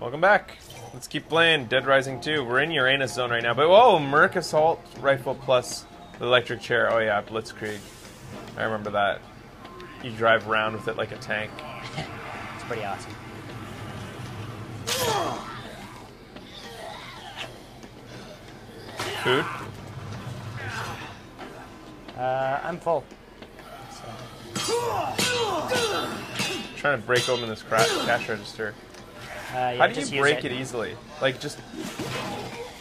Welcome back. Let's keep playing Dead Rising 2. We're in Uranus zone right now. But whoa, Merc Assault Rifle plus the electric chair. Oh yeah, Blitzkrieg. I remember that. You drive around with it like a tank. It's pretty awesome. Food? I'm full. Trying to break open this cash register. Yeah, how do you break it easily? Like, just...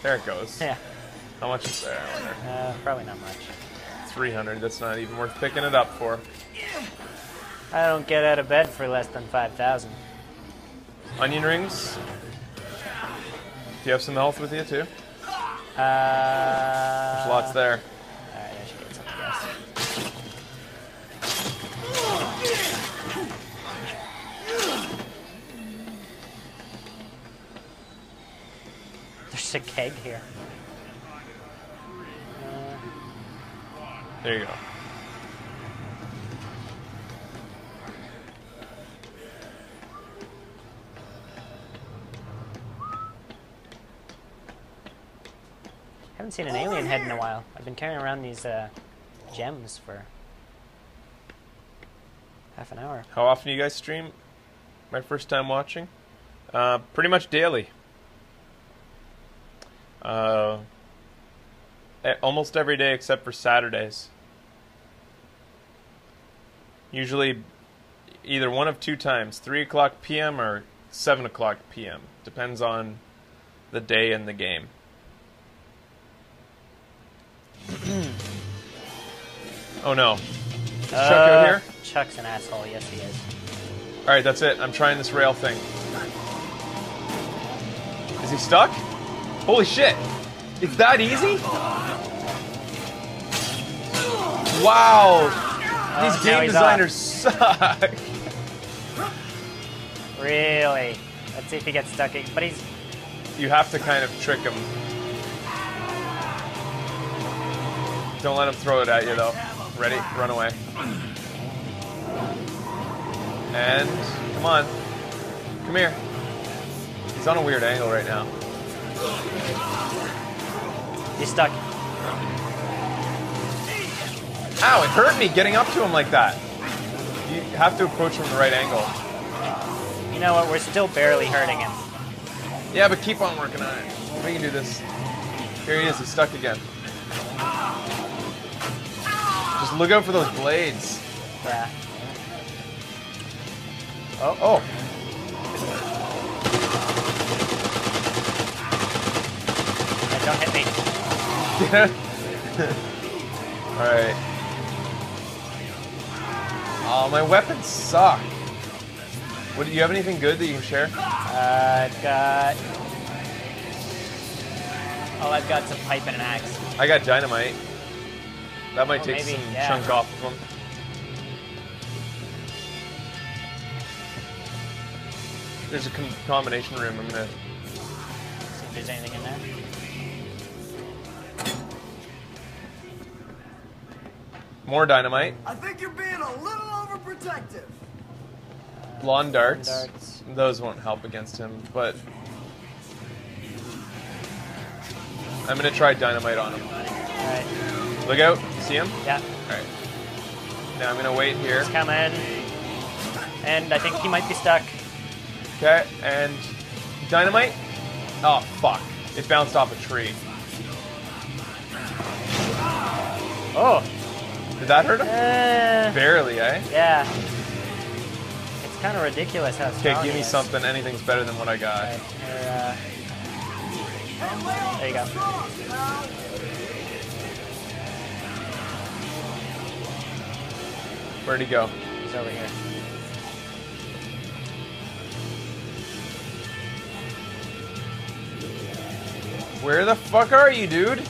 There it goes. Yeah. How much is there, I wonder? Probably not much. 300. That's not even worth picking it up for. I don't get out of bed for less than 5,000. Onion rings? Do you have some health with you, too? There's lots there. Alright, I should get some, I guess. There's a keg here. There you go. Haven't seen an alien head in a while. I've been carrying around these gems for half an hour. How often do you guys stream? My first time watching? Pretty much daily. Almost every day except for Saturdays. Usually either one of two times, 3 o'clock p.m. or 7 o'clock p.m. Depends on the day and the game. Oh no. Is Chuck out here? Chuck's an asshole, yes he is. Alright, that's it. I'm trying this rail thing. Is he stuck? Holy shit! It's that easy? Wow! These game designers suck! Really? Let's see if he gets stuck. But he's... You have to kind of trick him. Don't let him throw it at you, though. Ready? Run away. And... Come on. Come here. He's on a weird angle right now. He's stuck. Ow, it hurt me getting up to him like that. You have to approach from the right angle. You know what? We're still barely hurting him. Yeah, but keep on working on it. We can do this. Here he is. He's stuck again. Just look out for those blades. Yeah. Oh. Oh. Yeah, don't hit me. Alright. Oh, my weapons suck. What, do you have anything good that you can share? I've got... Oh, I've got some pipe and an axe. I got dynamite. That might take maybe, some yeah. chunk off of them. There's a combination room. I'm gonna... See if there's anything in there. More dynamite. I think you're being a little overprotective. Lawn darts. darts. Those won't help against him, but... I'm gonna try dynamite on him. Alright. Look out. See him? Yeah. Alright. Now I'm gonna wait here. He's coming. And I think he might be stuck. Okay, and dynamite? Oh, fuck. It bounced off a tree. Oh! Did that hurt him? Barely, eh? Yeah. It's kind of ridiculous how strong Okay, give he me is. something. Anything's better than what I got. Right, there you go. Where'd he go? He's over here. Where the fuck are you, dude?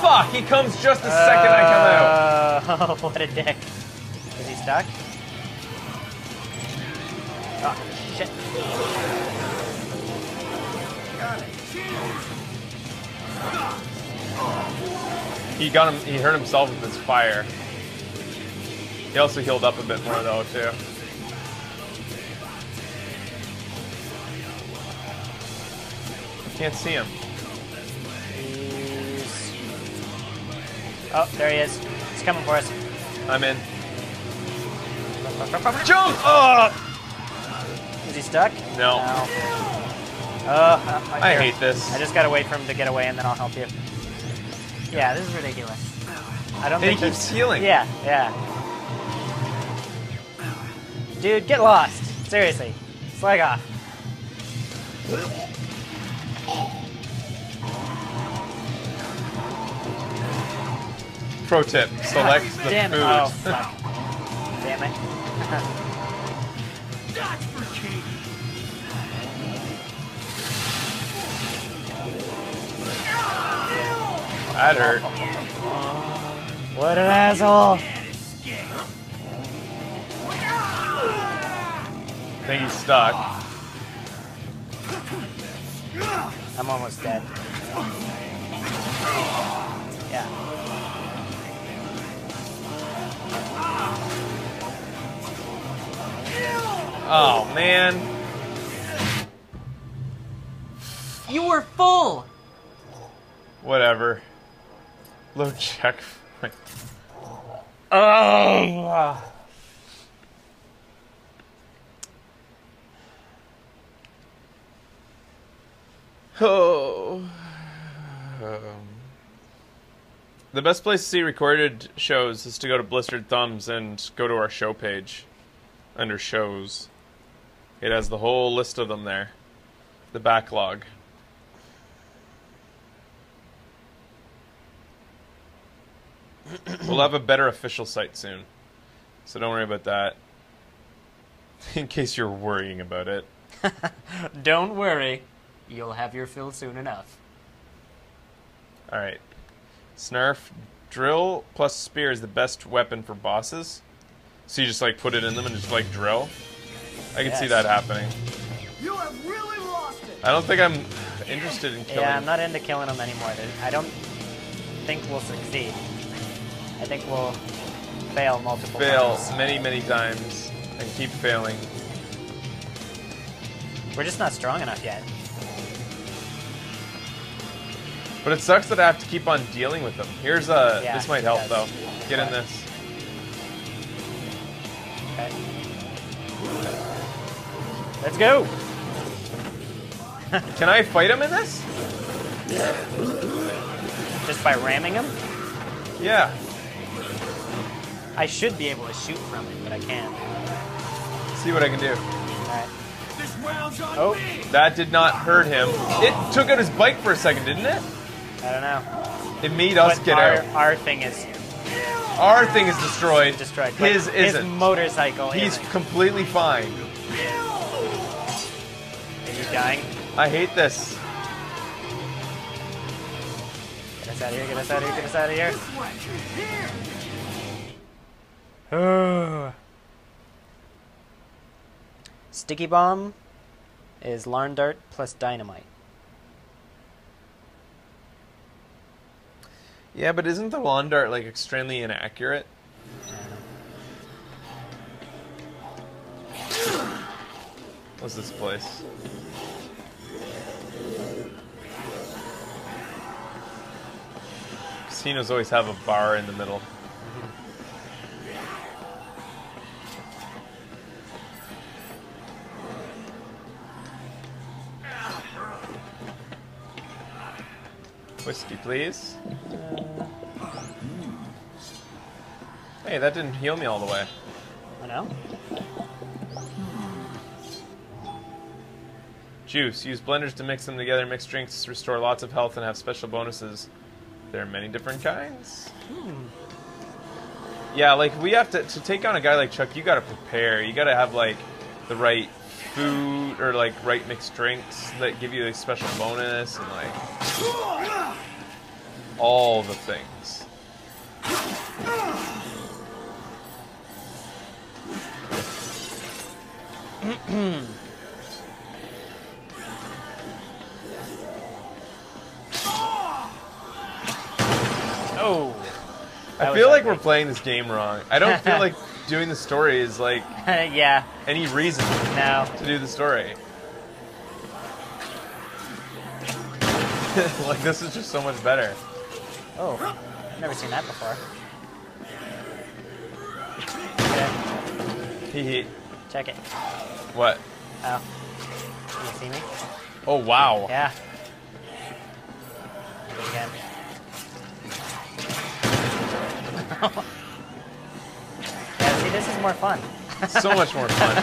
Fuck, he comes just the second I come out. Oh, what a dick. Is he stuck? Oh, shit. He got him. He hurt himself with his fire. He also healed up a bit more though too. Can't see him. Oh, there he is. He's coming for us. I'm in. Jump! Oh! Is he stuck? No. I hate this. I just gotta wait for him to get away and then I'll help you. Yeah, this is ridiculous. I don't think he keeps healing. Yeah, yeah. Dude, get lost. Seriously. Slag off. Pro tip, select the Damn food. it. Oh, fuck. Damn it. That hurt. What an asshole. I think he's stuck. I'm almost dead. Yeah. Oh, man. You were full! Whatever. Load check. Oh! Oh. The best place to see recorded shows is to go to Blistered Thumbs and go to our show page under shows. It has the whole list of them there. The backlog. We'll have a better official site soon. So don't worry about that. In case you're worrying about it. Don't worry. You'll have your fill soon enough. Alright. Snarf drill plus spear is the best weapon for bosses. So you just like put it in them and just like drill. I can see that happening. You have really lost it. I don't think I'm interested in killing. Yeah, I'm not into killing them anymore. I don't think we'll succeed. I think we'll fail multiple times. Many times and keep failing. We're just not strong enough yet. But it sucks that I have to keep on dealing with them. Here's a. Yeah, this might help it though. does. Get in this. Okay. Let's go! Can I fight him in this? Just by ramming him? Yeah. I should be able to shoot from it, but I can't. See what I can do. Alright. This round's on Oh, me. That did not hurt him. It took out his bike for a second, didn't it? I don't know. It made us But get out. our thing is Our thing is destroyed. destroyed. but His his isn't. motorcycle He's isn't. completely fine. Is he dying? I hate this. Get us out of here, get us out of here, get us out of here. This way. Here. Sticky bomb is Larn Dart plus dynamite. Yeah, but isn't the lawn dart like extremely inaccurate? What's this place? Casinos always have a bar in the middle. Whiskey, please. Hey, that didn't heal me all the way. I know. Juice. Use blenders to mix them together. Mixed drinks restore lots of health and have special bonuses. There are many different kinds. Yeah, like we have to take on a guy like Chuck, you gotta prepare. You gotta have like the right food or like right mixed drinks that give you a special bonus and like all the things. Oh, I feel like we're playing this game wrong. I don't feel like doing the story is like yeah. any reason No. to do the story. Like, this is just so much better. Oh, I've never seen that before. Okay. Hee. Check it. What? Oh. Can you see me? Oh, wow. Yeah. Do it again. Yeah, see, this is more fun. So much more fun.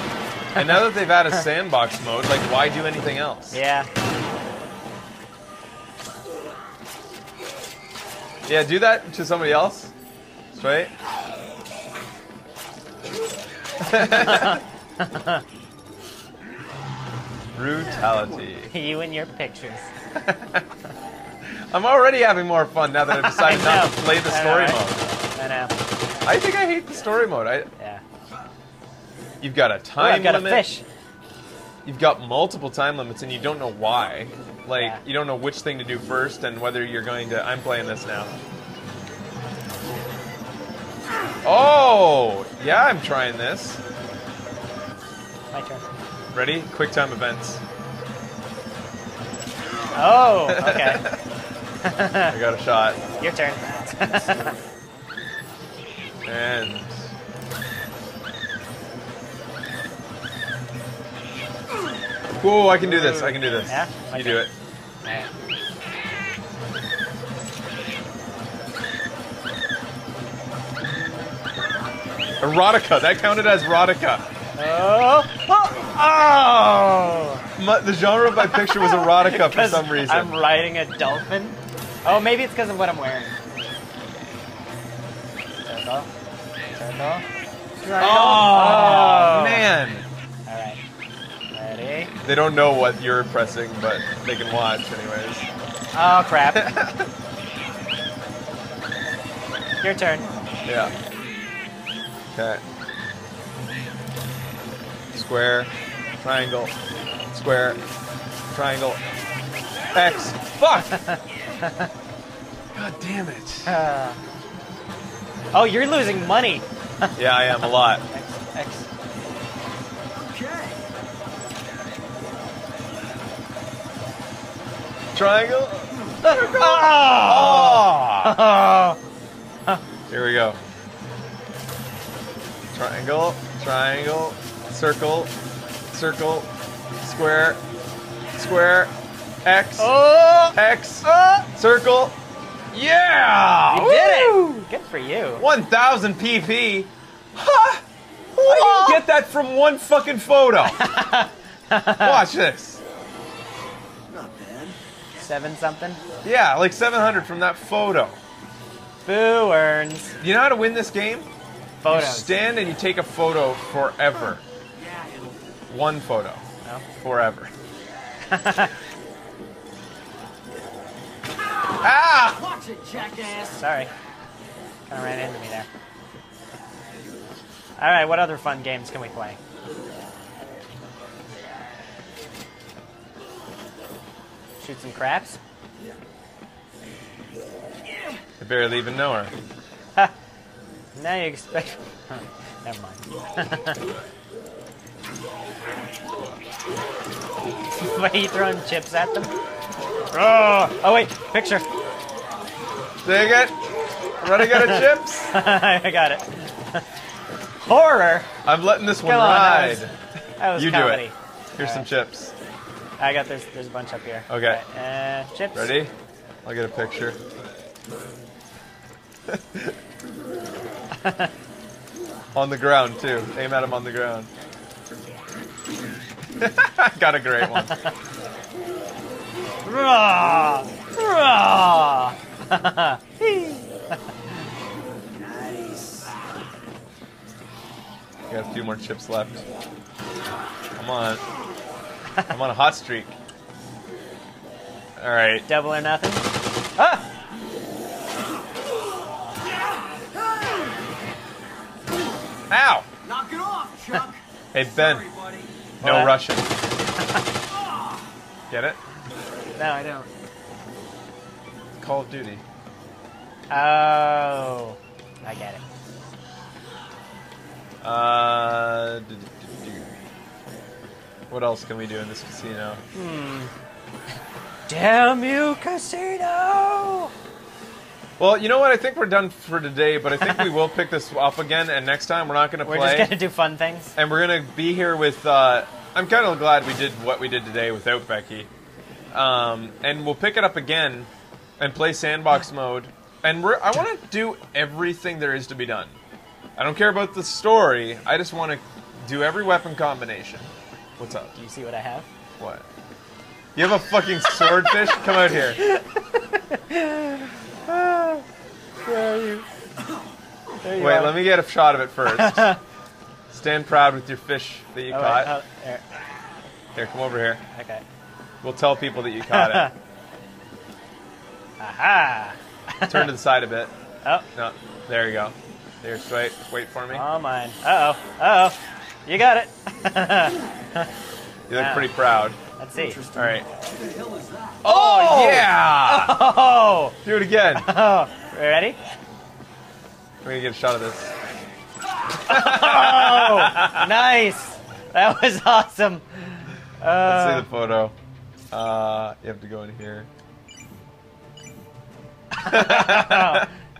And now that they've added a sandbox mode, like, why do anything else? Yeah. Yeah, do that to somebody else. Straight. Brutality. You and your pictures. I'm already having more fun now that I've decided not to play the story mode. I know. I think I hate the story mode. Yeah. You've got a Oh, time I've got limit. a fish. You've got multiple time limits, and you don't know why. Like, Yeah. you don't know which thing to do first, and whether you're going to. I'm playing this now. Oh, yeah, I'm trying this. My turn. Ready? Quick time events. Oh, okay. I got a shot. Your turn. And whoa, I can do this. I can do this. Yeah? You do it. Alright. Erotica. That counted as erotica. Oh! Oh! The genre of my picture was erotica for 'Cause some reason. I'm riding a dolphin. Oh, maybe it's because of what I'm wearing. Turtle. Turtle. Oh, man. Alright. Ready? They don't know what you're pressing, but they can watch anyways. Oh, crap. Your turn. Yeah. Okay. Square, triangle, square, triangle, X. Fuck! God damn it. Oh, you're losing money. Yeah, I am a lot. X. Okay. Triangle. Oh! Here we go. Triangle, triangle, circle, circle, square, square, X, Oh! X, circle. Yeah! You did it! Good for you. 1,000 PP. Huh? Why do you get that from one fucking photo? Watch this. Not bad. 7 something. Yeah, like 700 from that photo. Boo earns You know how to win this game? You photos. stand and you take a photo forever. Yeah, it'll... One photo. No. Forever. Ah! Watch it, jackass. Sorry. Kind of ran into me there. Alright, what other fun games can we play? Shoot some craps? I barely even know her. Ha! Now you expect... Never mind. Why are you throwing chips at them? Oh wait, picture. Dig it. Running out of chips. I got it. Horror? I'm letting this one Come on, ride. that was You comedy. do it. Here's some chips. I got there's a bunch up here. Okay. Alright, chips. Ready? I'll get a picture. On the ground, too. Aim at him on the ground. Got a great one. Raw! Raw! Nice. Got a few more chips left. Come on. I'm on a hot streak. All right. Double or nothing? Ah! Ow! Knock it off, Chuck. Hey, Ben. Sorry, buddy. No What? Russian. Get it? No, I don't. Call of Duty. Oh. I get it. What else can we do in this casino? Damn you, casino! Well, you know what? I think we're done for today, but I think we will pick this up again, and next time we're not going to play. We're just going to do fun things. And we're going to be here with... I'm kind of glad we did what we did today without Becky. And we'll pick it up again and play sandbox mode. And I want to do everything there is to be done. I don't care about the story. I just want to do every weapon combination. What's up? Do you see what I have? What? You have a fucking swordfish? Come out here. Where are you? There you Wait, are. let me get a shot of it first. Stand proud with your fish that you caught. Wait, there. Here, come over here. Okay. We'll tell people that you caught it. Aha! Turn to the side a bit. Oh. No, there you go. There, wait for me. Oh, mine. Uh-oh. Uh-oh. You got it. You look pretty proud. Let's see. All right. What the hell is that? Oh, yeah! Oh! Do it again. Oh. Ready? We're gonna get a shot of this. Oh! Nice! That was awesome. Let's see the photo. You have to go in here.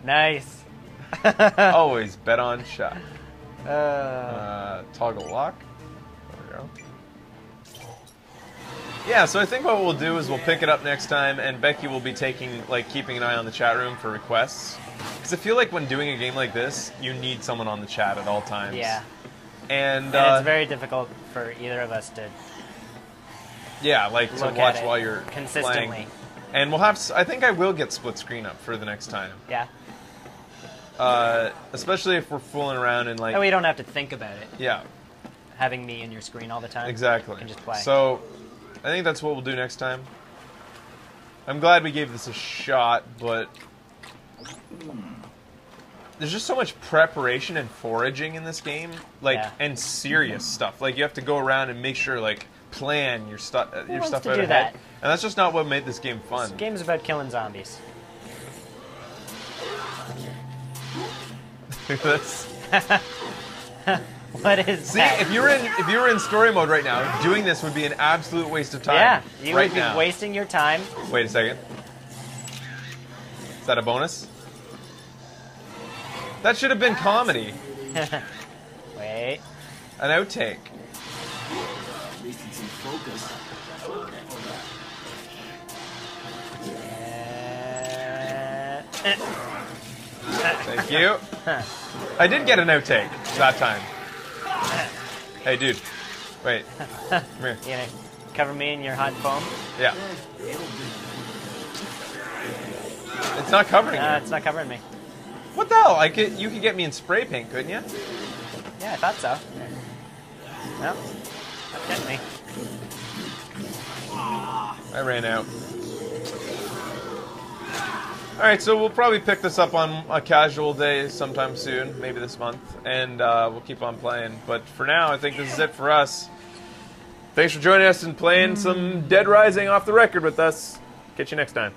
Nice. Always bet on shot. Toggle lock. There we go. Yeah, so I think what we'll do is we'll pick it up next time, and Becky will be keeping an eye on the chat room for requests. Because I feel like when doing a game like this, you need someone on the chat at all times. Yeah. And it's very difficult for either of us to yeah, like to look watch at it while you're consistently. playing. And we'll have. I think I will get split screen up for the next time. Yeah. Especially if we're fooling around and like. And we don't have to think about it. Yeah. Having me in your screen all the time. Exactly. You can just play. So, I think that's what we'll do next time. I'm glad we gave this a shot, but there's just so much preparation and foraging in this game, and serious stuff. Like you have to go around and make sure, plan your stuff out to do ahead. that? And that's just not what made this game fun. This game's about killing zombies. That's- What is See, that? if you were in story mode right now, doing this would be an absolute waste of time. Yeah, you right would be now. wasting your time. Wait a second. Is that a bonus? That should have been comedy. Wait. An outtake. At least it's in focus. Thank you. I did get an outtake that time. Hey, dude. Wait. Come here. You gonna cover me in your hot foam? Yeah. It's not covering No, you. it's not covering me. What the hell? You could get me in spray paint, couldn't you? Yeah, I thought so. No, not getting me. I ran out. Alright, so we'll probably pick this up on a casual day sometime soon, maybe this month, and we'll keep on playing. But for now, I think this is it for us. Thanks for joining us and playing some Dead Rising off the record with us. Catch you next time.